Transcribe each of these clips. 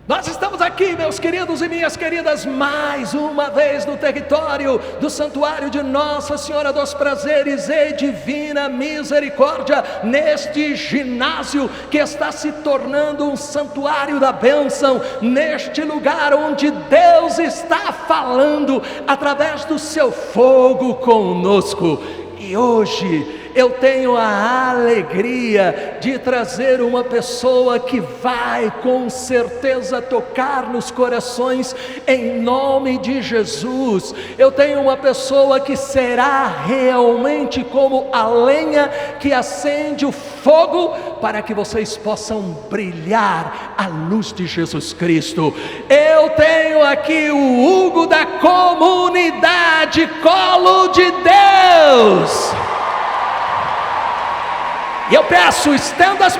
Nós estamos aqui, meus queridos e minhas queridas, mais uma vez no território do Santuário de Nossa Senhora dos Prazeres e Divina Misericórdia, neste ginásio que está se tornando um santuário da bênção, neste lugar onde Deus está falando através do seu fogo conosco. E hoje eu tenho a alegria de trazer uma pessoa que vai com certeza tocar nos corações em nome de Jesus. Eu tenho uma pessoa que será realmente como a lenha que acende o fogo para que vocês possam brilhar a luz de Jesus Cristo. Eu tenho aqui o Hugo da comunidade Colo de Deus. E eu peço, estenda as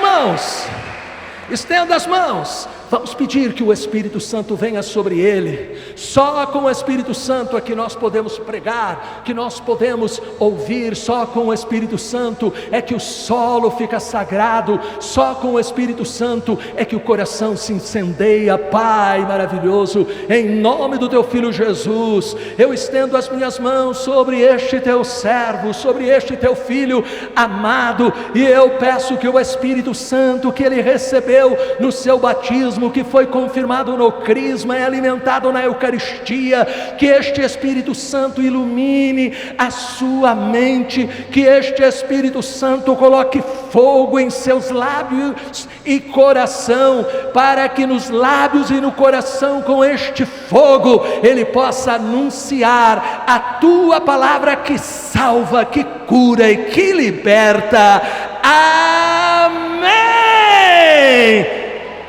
mãos, vamos pedir que o Espírito Santo venha sobre ele. Só com o Espírito Santo é que nós podemos pregar, que nós podemos ouvir. Só com o Espírito Santo é que o solo fica sagrado. Só com o Espírito Santo é que o coração se incendeia. Pai maravilhoso, em nome do teu Filho Jesus, eu estendo as minhas mãos sobre este teu servo, sobre este teu filho amado, e eu peço que o Espírito Santo que ele recebeu no seu batismo, que foi confirmado no crisma, é alimentado na Eucaristia, que este Espírito Santo ilumine a sua mente, que este Espírito Santo coloque fogo em seus lábios e coração, para que nos lábios e no coração, com este fogo, ele possa anunciar a tua palavra que salva, que cura e que liberta. Amém.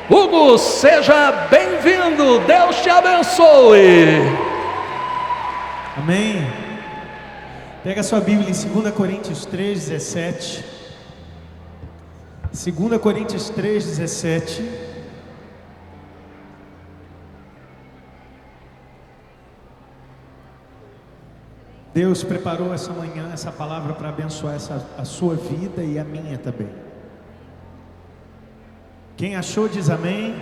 Hugo, seja bem-vindo, Deus te abençoe. Amém. Pega a sua Bíblia em 2 Coríntios 3:17. 2 Coríntios 3:17. Deus preparou essa manhã essa palavra para abençoar a sua vida e a minha também. Quem achou diz amém.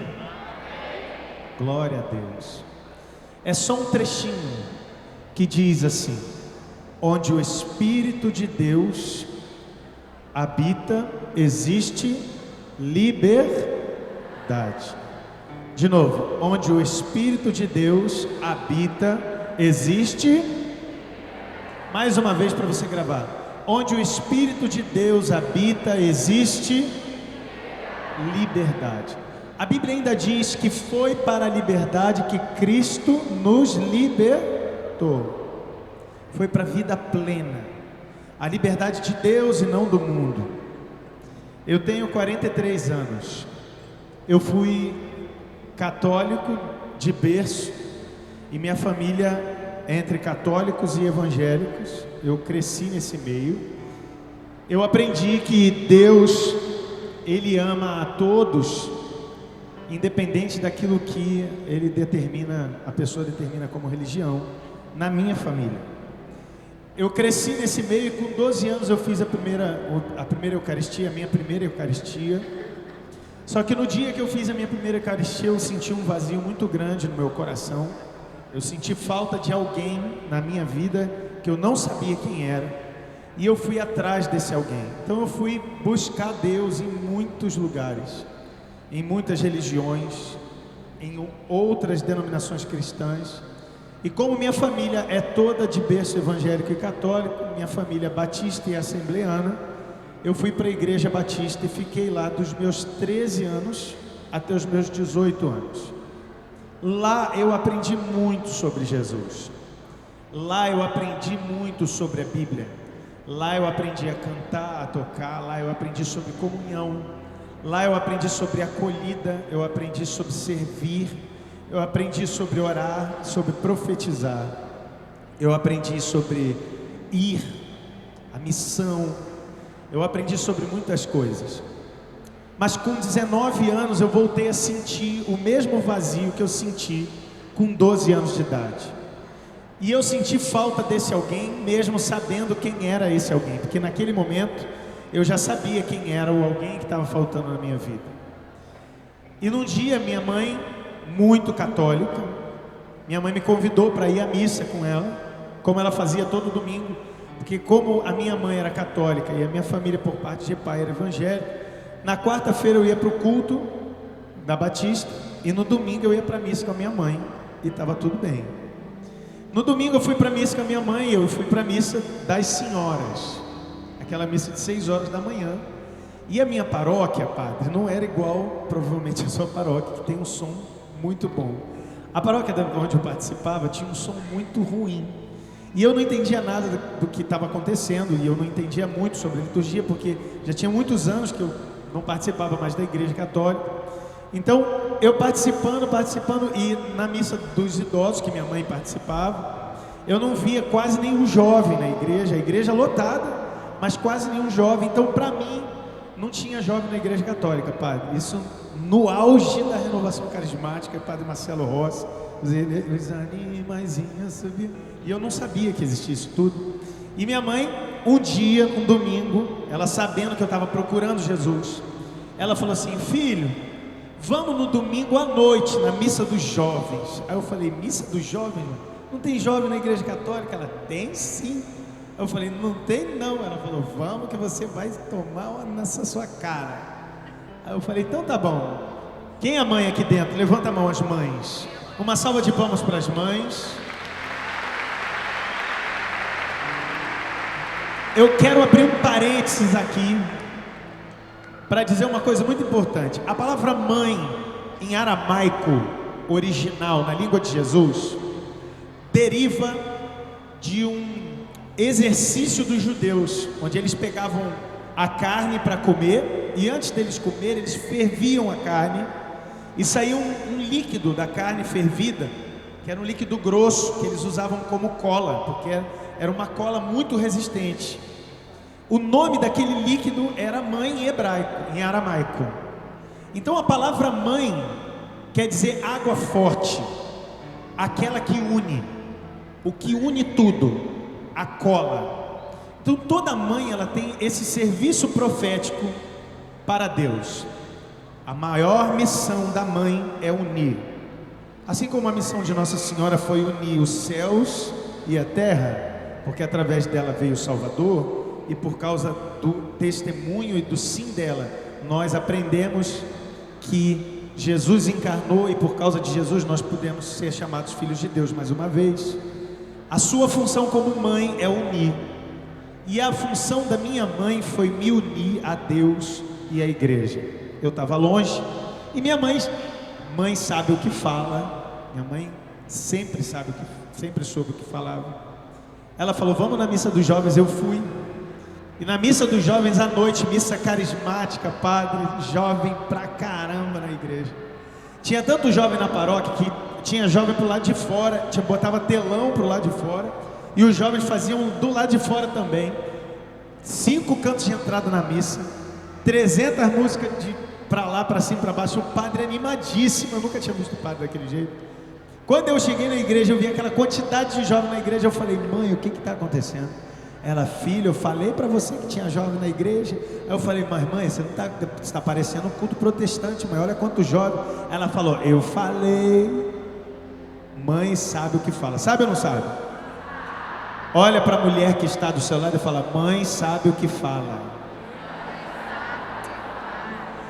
Glória a Deus. É só um trechinho que diz assim: onde o Espírito de Deus habita, existe liberdade. De novo, onde o Espírito de Deus habita, existe. Mais uma vez para você gravar: onde o Espírito de Deus habita, existe liberdade. A Bíblia ainda diz que foi para a liberdade que Cristo nos libertou. Foi para a vida plena, a liberdade de Deus e não do mundo. Eu tenho 43 anos. Eu fui católico de berço, e minha família é entre católicos e evangélicos. Eu cresci nesse meio. Eu aprendi que Deus, Ele ama a todos, independente daquilo que Ele determina, a pessoa determina como religião. Na minha família, eu cresci nesse meio, e com 12 anos eu fiz a primeira Eucaristia, a minha primeira Eucaristia. Só que no dia que eu fiz a minha primeira Eucaristia, eu senti um vazio muito grande no meu coração. Eu senti falta de alguém na minha vida que eu não sabia quem era, e eu fui atrás desse alguém. Então eu fui buscar Deus em muitos lugares, em muitas religiões, em outras denominações cristãs. E como minha família é toda de berço evangélico e católico, minha família batista e assembleana, eu fui para a igreja batista e fiquei lá dos meus 13 anos até os meus 18 anos. Lá eu aprendi muito sobre Jesus. Lá eu aprendi muito sobre a Bíblia. Lá eu aprendi a cantar, a tocar. Lá eu aprendi sobre comunhão. Lá eu aprendi sobre acolhida. Eu aprendi sobre servir. Eu aprendi sobre orar, sobre profetizar. Eu aprendi sobre ir, a missão. Eu aprendi sobre muitas coisas. Mas com 19 anos eu voltei a sentir o mesmo vazio que eu senti com 12 anos de idade. E eu senti falta desse alguém, mesmo sabendo quem era esse alguém, porque naquele momento eu já sabia quem era o alguém que estava faltando na minha vida. E num dia minha mãe muito católica. Minha mãe me convidou para ir à missa com ela, como ela fazia todo domingo, porque como a minha mãe era católica e a minha família por parte de pai era evangélica, na quarta-feira eu ia para o culto da Batista e no domingo eu ia para a missa com a minha mãe e estava tudo bem. No domingo eu fui para a missa com a minha mãe e eu fui para a missa das senhoras, aquela missa de 6 horas da manhã. E a minha paróquia, padre, não era igual provavelmente a sua paróquia, que tem um som muito bom. A paróquia onde eu participava tinha um som muito ruim. E eu não entendia nada do que estava acontecendo, e eu não entendia muito sobre a liturgia, porque já tinha muitos anos que eu não participava mais da igreja católica. Então, eu participando, e na missa dos idosos, que minha mãe participava, eu não via quase nenhum jovem na igreja, a igreja lotada, mas quase nenhum jovem. Então, para mim, não tinha jovem na igreja católica, padre. Isso no auge da renovação carismática, padre Marcelo Rossi, os animaizinhos subiam. E eu não sabia que existia isso tudo. E minha mãe, um dia, um domingo, ela sabendo que eu estava procurando Jesus, ela falou assim: filho, vamos no domingo à noite, na missa dos jovens. Aí eu falei: missa dos jovens? Não tem jovem na igreja católica? Ela: tem sim. Eu falei: não tem não. Ela falou: vamos que você vai tomar uma nessa sua cara. Aí eu falei: então tá bom. Quem é mãe aqui dentro? Levanta a mão, as mães. Uma salva de palmas para as mães. Eu quero abrir um parênteses aqui para dizer uma coisa muito importante. A palavra mãe em aramaico original, na língua de Jesus, deriva de um exercício dos judeus, onde eles pegavam a carne para comer, e antes deles comer, eles ferviam a carne, e saía um líquido da carne fervida, que era um líquido grosso, que eles usavam como cola, porque era uma cola muito resistente. O nome daquele líquido era mãe em hebraico, em aramaico. Então a palavra mãe quer dizer água forte, aquela que une, o que une tudo, a cola. Então toda mãe, ela tem esse serviço profético para Deus. A maior missão da mãe é unir. Assim como a missão de Nossa Senhora foi unir os céus e a terra, porque através dela veio o Salvador, e por causa do testemunho e do sim dela, nós aprendemos que Jesus encarnou, e por causa de Jesus nós podemos ser chamados filhos de Deus mais uma vez. A sua função como mãe é unir, e a função da minha mãe foi me unir a Deus e à igreja. Eu estava longe, e minha mãe sabe o que fala. Minha mãe sempre soube o que falava. Ela falou: vamos na missa dos jovens. Eu fui. E na missa dos jovens à noite, missa carismática, padre, jovem pra caramba na igreja. Tinha tanto jovem na paróquia que tinha jovem pro lado de fora, botava telão pro lado de fora, e os jovens faziam do lado de fora também. 5 cantos de entrada na missa, 300 músicas de pra lá, pra cima, pra baixo. O padre animadíssimo. Eu nunca tinha visto o padre daquele jeito. Quando eu cheguei na igreja, eu vi aquela quantidade de jovens na igreja. Eu falei: mãe, o que está acontecendo? Ela: filho, eu falei para você que tinha jovem na igreja. Aí eu falei: mas mãe, você não está parecendo um culto protestante, mãe, olha quanto jovem. Ela falou: eu falei. Mãe sabe o que fala, sabe ou não sabe? Olha para a mulher que está do seu lado e fala: mãe sabe o que fala.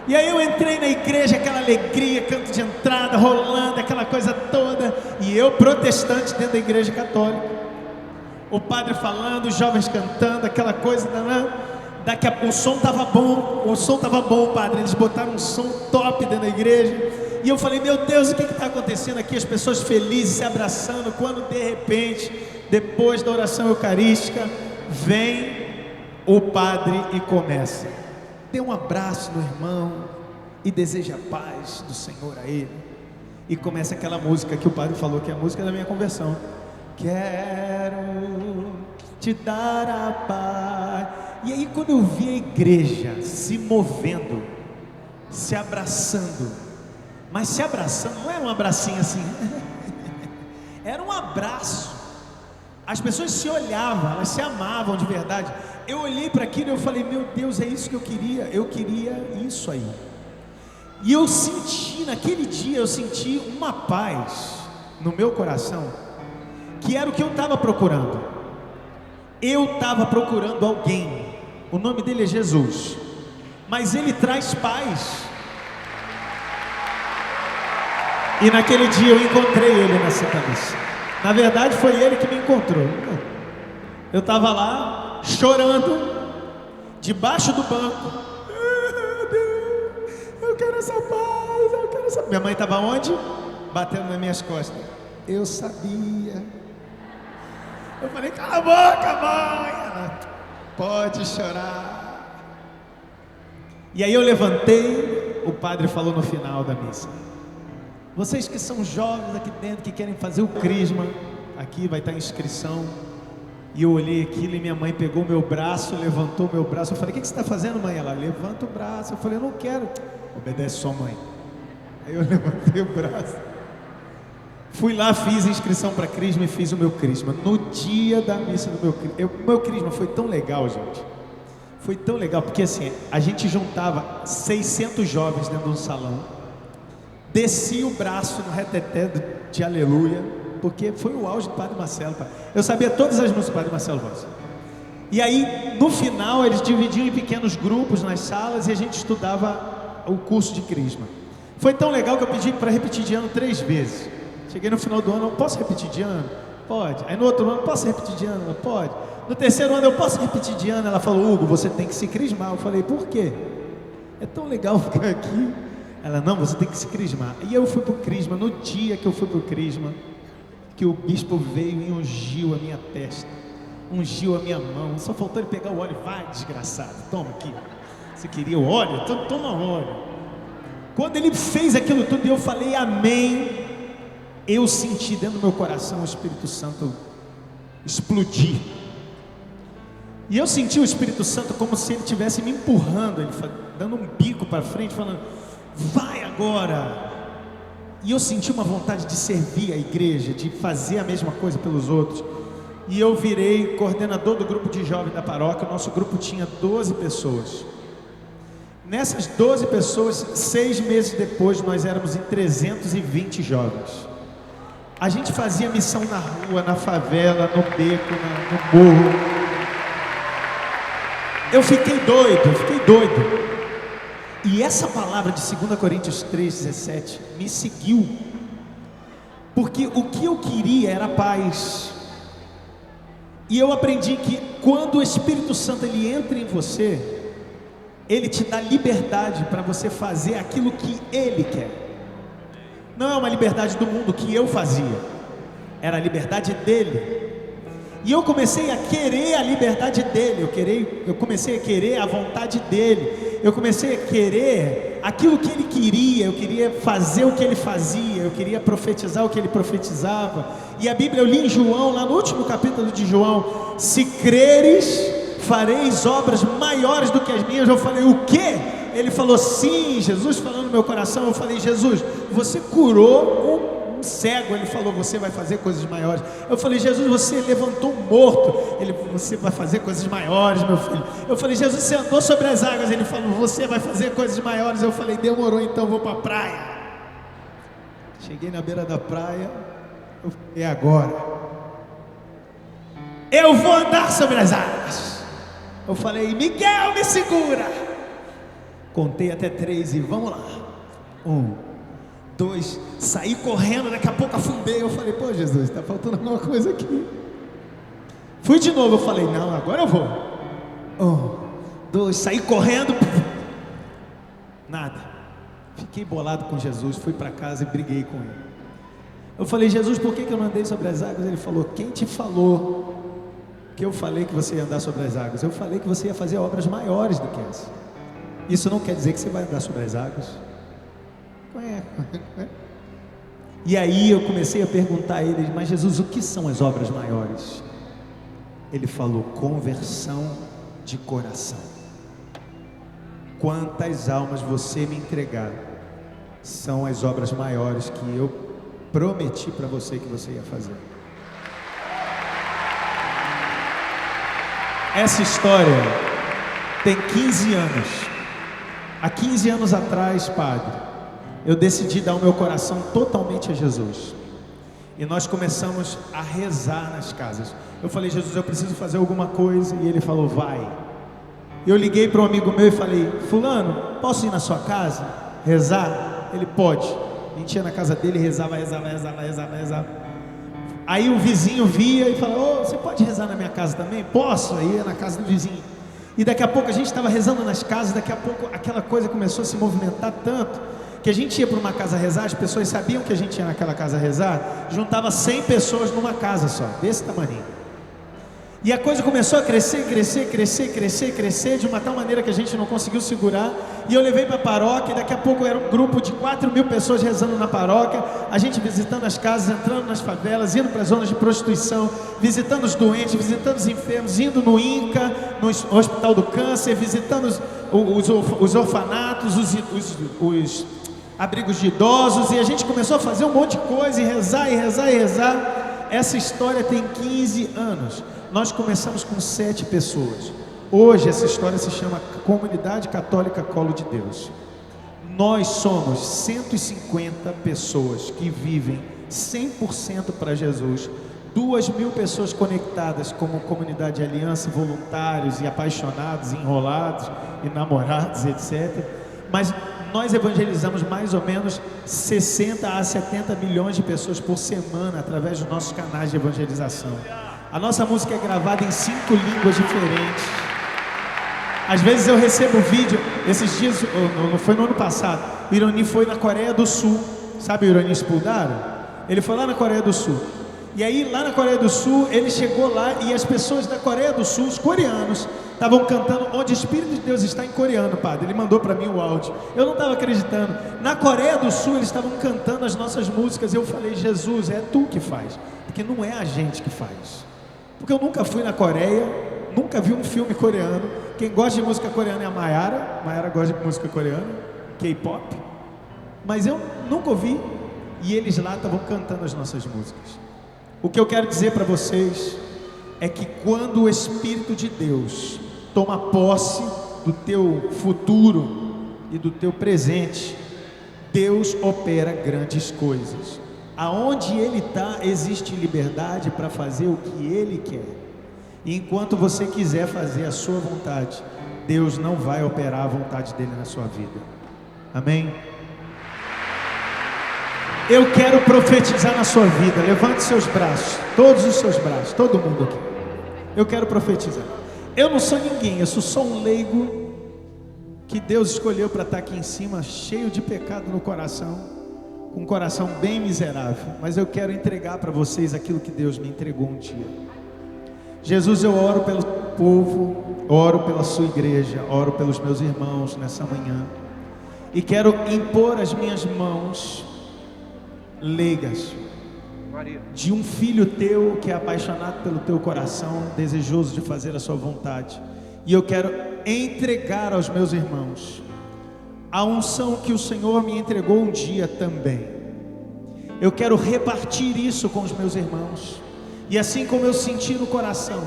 E aí eu entrei na igreja, aquela alegria, canto de entrada, rolando, aquela coisa toda, e eu protestante dentro da igreja católica. O padre falando, os jovens cantando, aquela coisa, daqui a pouco o som estava bom, padre, eles botaram um som top dentro da igreja, e eu falei: meu Deus, o que está acontecendo aqui? As pessoas felizes, se abraçando, quando de repente, depois da oração eucarística, vem o padre e começa: dê um abraço no irmão e deseja a paz do Senhor a ele. E começa aquela música que o padre falou que é a música da minha conversão: quero te dar a paz. E aí quando eu vi a igreja se movendo, se abraçando, mas se abraçando, não era um abracinho assim, era um abraço. As pessoas se olhavam, elas se amavam de verdade. Eu olhei para aquilo e eu falei: meu Deus, é isso que eu queria isso aí. E eu senti, naquele dia, eu senti uma paz no meu coração, que era o que eu estava procurando. Eu estava procurando alguém, o nome dele é Jesus, mas ele traz paz. E naquele dia eu encontrei ele na Santa Missa. Na verdade foi ele que me encontrou. Eu estava lá, chorando, debaixo do banco. Eu quero essa paz, eu quero essa paz. Minha mãe estava onde? Batendo nas minhas costas. Eu sabia. Eu falei, cala a boca, mãe. Ela, pode chorar. E aí eu levantei, o padre falou no final da missa: vocês que são jovens aqui dentro, que querem fazer o crisma, aqui vai estar a inscrição. E eu olhei aquilo e minha mãe pegou meu braço, levantou meu braço. Eu falei, o que você está fazendo, mãe? Ela, levanta o braço. Eu falei, eu não quero. Obedece só, mãe. Aí eu levantei o braço. Fui lá, fiz a inscrição para crisma e fiz o meu crisma. No dia da missa do meu crisma foi tão legal, gente. Foi tão legal, porque assim, a gente juntava 600 jovens dentro de um salão. Descia o braço no reteté de aleluia, porque foi o auge do Padre Marcelo. Eu sabia todas as músicas do Padre Marcelo Rossi. E aí, no final, eles dividiam em pequenos grupos nas salas e a gente estudava o curso de crisma. Foi tão legal que eu pedi para repetir de ano 3 vezes. Cheguei no final do ano, posso repetir de ano? Pode. Aí no outro ano, posso repetir de ano? Pode. No terceiro ano, eu posso repetir de ano? Ela falou, Hugo, você tem que se crismar. Eu falei, por quê? É tão legal ficar aqui. Ela, não, você tem que se crismar. E eu fui pro crisma. No dia que eu fui pro crisma, que o bispo veio e ungiu a minha testa, ungiu a minha mão, só faltou ele pegar o óleo. Vai, desgraçado, toma aqui. Você queria o óleo? Então toma óleo. Quando ele fez aquilo tudo e eu falei amém, eu senti dentro do meu coração o Espírito Santo explodir. E eu senti o Espírito Santo como se ele estivesse me empurrando, ele dando um bico para frente, falando, vai agora. E eu senti uma vontade de servir a igreja, de fazer a mesma coisa pelos outros. E eu virei coordenador do grupo de jovens da paróquia. O nosso grupo tinha 12 pessoas. Nessas 12 pessoas, 6 meses depois, nós éramos em 320 jovens. A gente fazia missão na rua, na favela, no beco, no morro. Eu fiquei doido. E essa palavra de 2 Coríntios 3,17 me seguiu, porque o que eu queria era paz. E eu aprendi que quando o Espírito Santo ele entra em você, ele te dá liberdade para você fazer aquilo que ele quer. Não é uma liberdade do mundo que eu fazia, era a liberdade dele. E eu comecei a querer a liberdade dele, eu comecei a querer a vontade dele, eu comecei a querer aquilo que ele queria, eu queria fazer o que ele fazia, eu queria profetizar o que ele profetizava. E a Bíblia eu li em João, lá no último capítulo de João, se creres, fareis obras maiores do que as minhas. Eu falei, o quê? Ele falou, sim, Jesus falando no meu coração. Eu falei, Jesus, você curou um cego. Ele falou, você vai fazer coisas maiores. Eu falei, Jesus, você levantou um morto. Ele falou, você vai fazer coisas maiores, meu filho. Eu falei, Jesus, você andou sobre as águas. Ele falou, você vai fazer coisas maiores. Eu falei, demorou, então vou para a praia. Cheguei na beira da praia. Eu falei, agora eu vou andar sobre as águas. Eu falei, Miguel, me segura. Contei até 3 e vamos lá. 1, 2, saí correndo, daqui a pouco afundei. Eu falei, pô Jesus, está faltando alguma coisa aqui. Fui de novo, eu falei, não, agora eu vou. 1, 2, saí correndo. Nada. Fiquei bolado com Jesus, fui para casa e briguei com ele. Eu falei, Jesus, por que eu não andei sobre as águas? Ele falou, quem te falou que eu falei que você ia andar sobre as águas? Eu falei que você ia fazer obras maiores do que essa. Isso não quer dizer que você vai andar sobre as águas. E aí eu comecei a perguntar a ele, mas Jesus, o que são as obras maiores? Ele falou, conversão de coração. Quantas almas você me entregar são as obras maiores que eu prometi para você que você ia fazer. Essa história tem 15 anos. Há 15 anos atrás, padre, eu decidi dar o meu coração totalmente a Jesus. E nós começamos a rezar nas casas. Eu falei: Jesus, eu preciso fazer alguma coisa. E ele falou: vai. Eu liguei para um amigo meu e falei: fulano, posso ir na sua casa rezar? Ele: pode. A gente ia na casa dele, rezava. Aí o vizinho via e falava: você pode rezar na minha casa também? Posso. Aí ia na casa do vizinho. E daqui a pouco a gente estava rezando nas casas. Daqui a pouco aquela coisa começou a se movimentar tanto, que a gente ia para uma casa rezar, as pessoas sabiam que a gente ia naquela casa rezar, juntava 100 pessoas numa casa só, desse tamanho. E a coisa começou a crescer, de uma tal maneira que a gente não conseguiu segurar. E eu levei para a paróquia, e daqui a pouco era um grupo de 4.000 pessoas rezando na paróquia, a gente visitando as casas, entrando nas favelas, indo para as zonas de prostituição, visitando os doentes, visitando os enfermos, indo no INCA, no Hospital do Câncer, visitando os orfanatos, os abrigos de idosos, e a gente começou a fazer um monte de coisa, e rezar. Essa história tem 15 anos. Nós começamos com 7 pessoas. Hoje essa história se chama Comunidade Católica Colo de Deus. Nós somos 150 pessoas que vivem 100% para Jesus. 2.000 pessoas conectadas como comunidade de aliança, voluntários e apaixonados, enrolados e namorados, etc. Mas nós evangelizamos mais ou menos 60 a 70 milhões de pessoas por semana através dos nossos canais de evangelização. A nossa música é gravada em 5 línguas diferentes. Às vezes eu recebo vídeo, esses dias, não foi no ano passado, o Ironi foi na Coreia do Sul. Sabe o Ironi Spuldaro? Ele foi lá na Coreia do Sul. E aí lá na Coreia do Sul, ele chegou lá e as pessoas da Coreia do Sul, os coreanos, estavam cantando Onde o Espírito de Deus está, em coreano, padre. Ele mandou para mim o áudio. Eu não estava acreditando. Na Coreia do Sul eles estavam cantando as nossas músicas. Eu falei: Jesus, é tu que faz, porque não é a gente que faz. Porque eu nunca fui na Coreia, nunca vi um filme coreano. Quem gosta de música coreana é a Mayara. Mayara gosta de música coreana, K-pop. Mas eu nunca ouvi. E eles lá estavam cantando as nossas músicas. O que eu quero dizer para vocês é que quando o Espírito de Deus toma posse do teu futuro e do teu presente, Deus opera grandes coisas. Aonde Ele está, existe liberdade para fazer o que Ele quer. E enquanto você quiser fazer a sua vontade, Deus não vai operar a vontade dEle na sua vida. Amém? Eu quero profetizar na sua vida. Levante seus braços, todos os seus braços, todo mundo aqui. Eu quero profetizar. Eu não sou ninguém, eu sou só um leigo que Deus escolheu para estar aqui em cima, cheio de pecado no coração, com um coração bem miserável. Mas eu quero entregar para vocês aquilo que Deus me entregou um dia. Jesus, eu oro pelo povo, oro pela sua igreja, oro pelos meus irmãos nessa manhã, e quero impor as minhas mãos leigas de um filho teu que é apaixonado pelo teu coração, desejoso de fazer a sua vontade. E eu quero entregar aos meus irmãos a unção que o Senhor me entregou um dia também. Eu quero repartir isso com os meus irmãos. E assim como eu senti no coração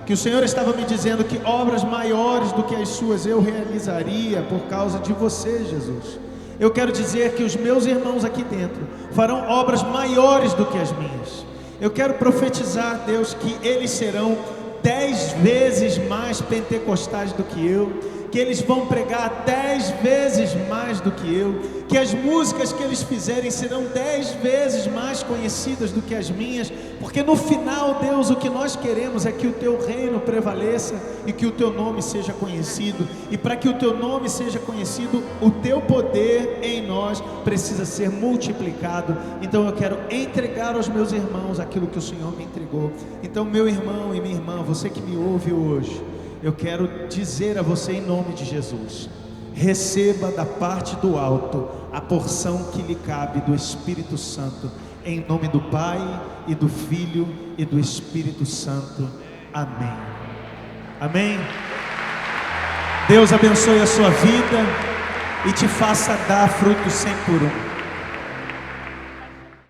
que o Senhor estava me dizendo que obras maiores do que as suas eu realizaria por causa de você, Jesus, eu quero dizer que os meus irmãos aqui dentro farão obras maiores do que as minhas. Eu quero profetizar, Deus, que eles serão 10 vezes mais pentecostais do que eu, que eles vão pregar 10 vezes mais do que eu, que as músicas que eles fizerem serão 10 vezes mais conhecidas do que as minhas, porque no final, Deus, o que nós queremos é que o teu reino prevaleça e que o teu nome seja conhecido. E para que o teu nome seja conhecido, o teu poder em nós precisa ser multiplicado. Então eu quero entregar aos meus irmãos aquilo que o Senhor me entregou. Então, meu irmão e minha irmã, você que me ouve hoje, eu quero dizer a você em nome de Jesus: receba da parte do alto a porção que lhe cabe do Espírito Santo, em nome do Pai e do Filho e do Espírito Santo. Amém. Amém. Deus abençoe a sua vida e te faça dar frutos 100 por 1.